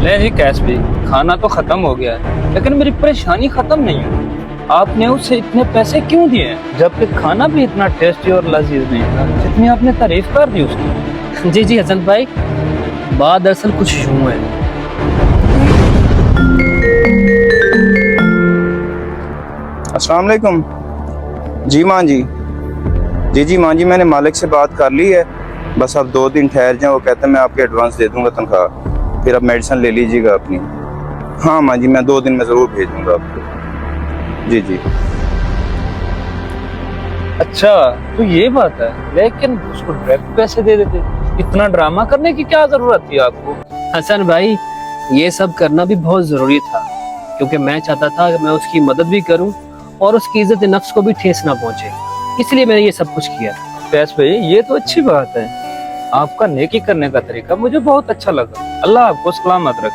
ले जी कैश भी, खाना तो खत्म हो गया है लेकिन मेरी परेशानी खत्म नहीं हुई। आपने उसे इतने पैसे क्यों दिए हैं जबकि खाना भी इतना टेस्टी और लजीज नहीं था जितनी आपने तारीफ कर दी उसकी। जी हसन भाई, बात दरअसल कुछ यूं है। अस्सलाम वालेकुम। जी माँ जी, जी माँ जी, मैंने मालिक से बात कर ली है। बस अब 2 दिन ठहर जाएं, वो कहते हैं मैं आपके एडवांस दे दूंगा तनख्वाह, फिर आप मेडिसिन ले लीजिएगा अपनी। हाँ माँ जी, मैं 2 दिन में ज़रूर भेज दूंगा आपको। जी जी। अच्छा तो ये बात है, लेकिन उसको डायरेक्ट पैसे दे देते। इतना ड्रामा करने की क्या जरूरत थी आपको? हसन भाई, ये सब करना भी बहुत जरूरी था क्योंकि मैं चाहता था कि मैं उसकी मदद भी करूं और उसकी इज्जत नफ्स को भी ठेस ना पहुंचे, इसलिए मैंने ये सब कुछ किया। कैश भाई, ये तो अच्छी बात है। आपका नेकी करने का तरीका मुझे बहुत अच्छा लगा। अल्लाह आपको सलामत रखे।